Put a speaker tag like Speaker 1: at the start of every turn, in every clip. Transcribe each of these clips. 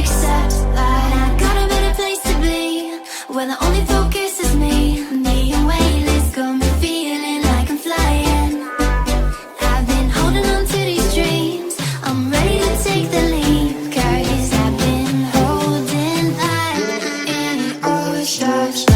Speaker 1: accept that I got a better place to be, where the only focus is me. Being weightless got me feeling like I'm flying. I've been holding on to these dreams, I'm ready to take the leap, 'cause I've been holding back in all stars.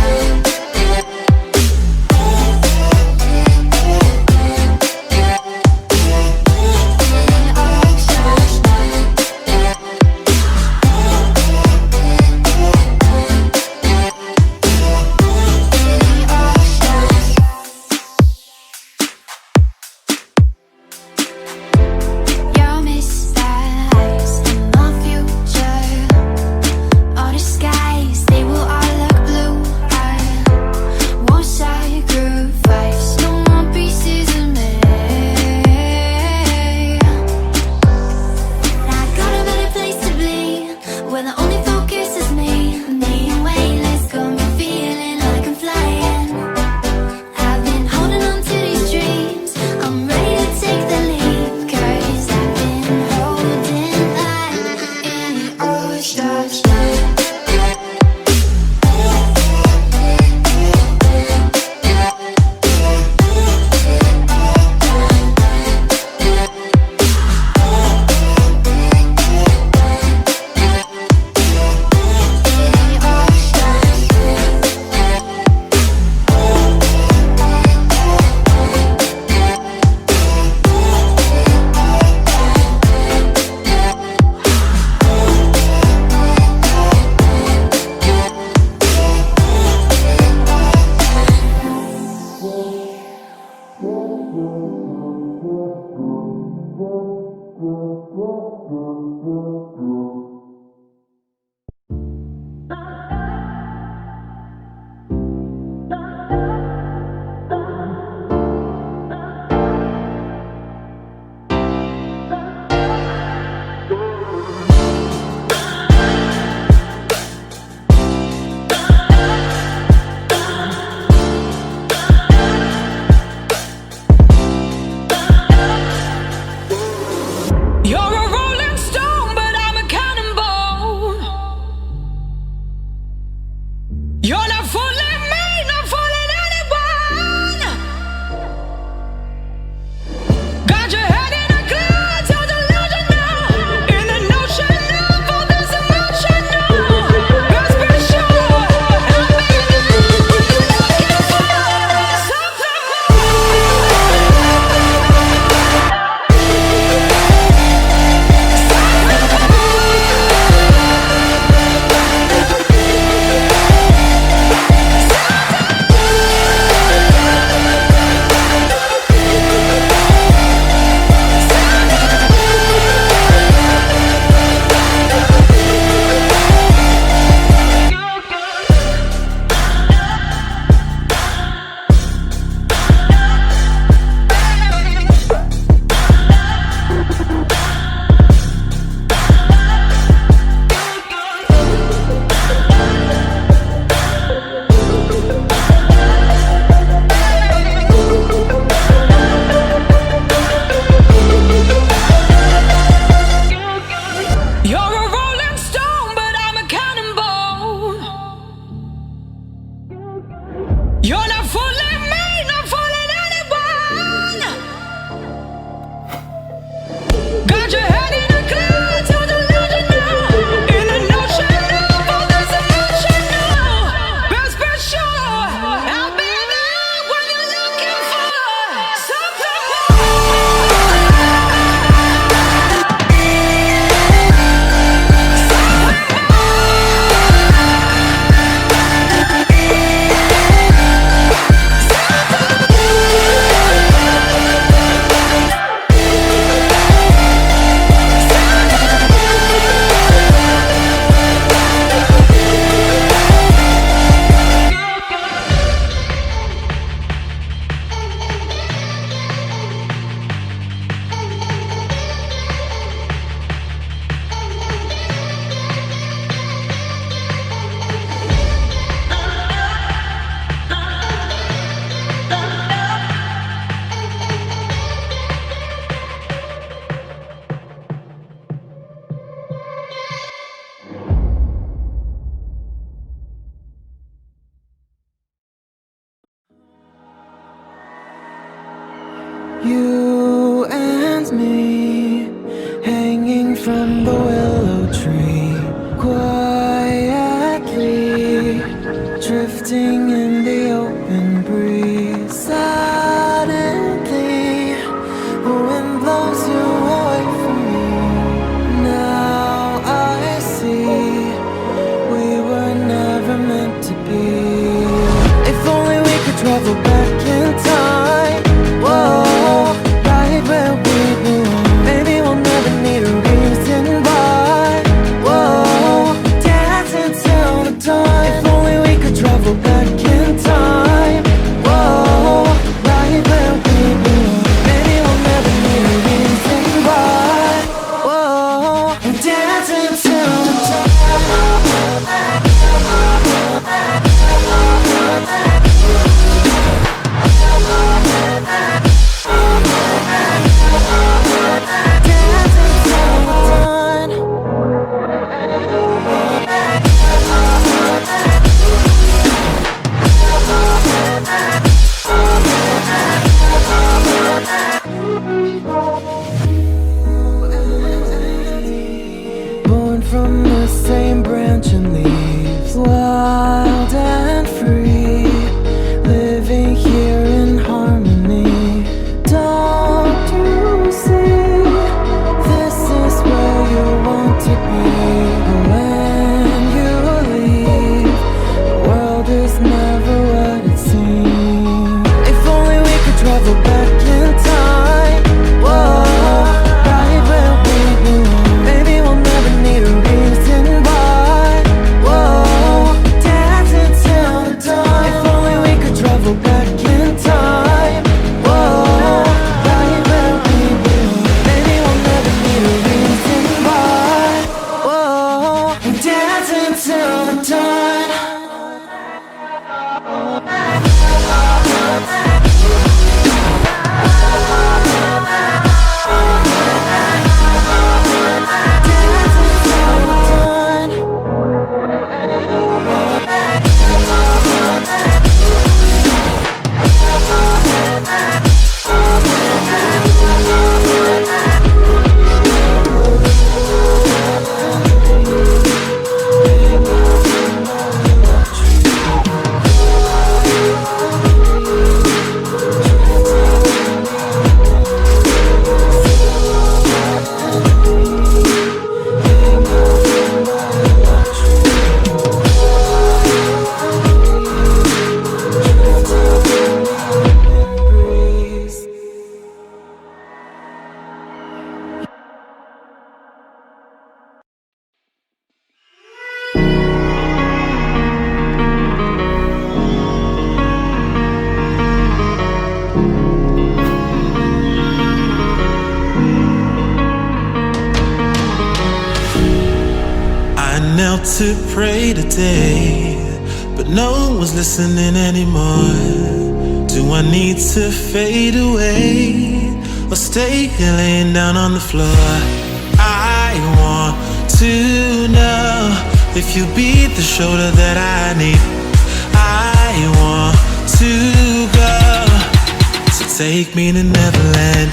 Speaker 2: travel back in time. Whoa, right where we belong. Maybe we'll never need a reason why. Whoa, dancing till the dawn. If only we could travel back in time. Whoa, right where we belong. Maybe we'll never need a reason why. Whoa, dancing till the dawn. Born from the same branch and leaves, wild and free, living here in harmony. Don't you see? This is where you want to be. But when you leave, the world is never what it seems. If only we could travel back in time. Whoa, right where we belong. Maybe we'll never need a reason why. Whoa, dancing till the dawn. If only we could travel back in time. Whoa, right where we belong. Maybe we'll never need a reason why. Whoa, dancing till the dawn.
Speaker 3: I knelt to pray today, but no one's listening anymore. Do I need to fade away or stay here laying down on the floor? I want to know if you'll be the shoulder that I need. I want to go, so take me to Neverland.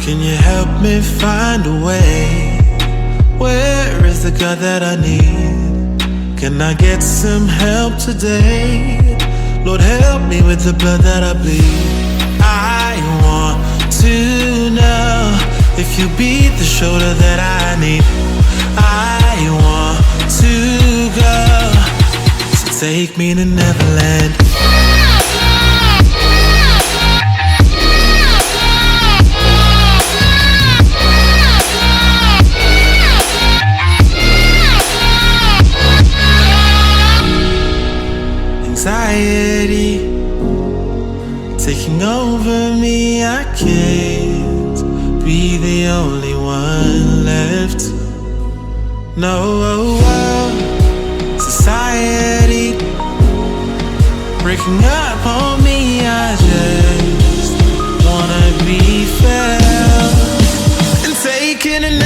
Speaker 3: Can you help me find a way? Where is the God that I need? Can I get some help today? Lord, help me with the blood that I bleed. I want to know if you be the shoulder that I need. I want to go, so take me to Neverland. Anxiety taking over me, I can't be the only one left. No, society breaking up on me, I just wanna be felt and taken and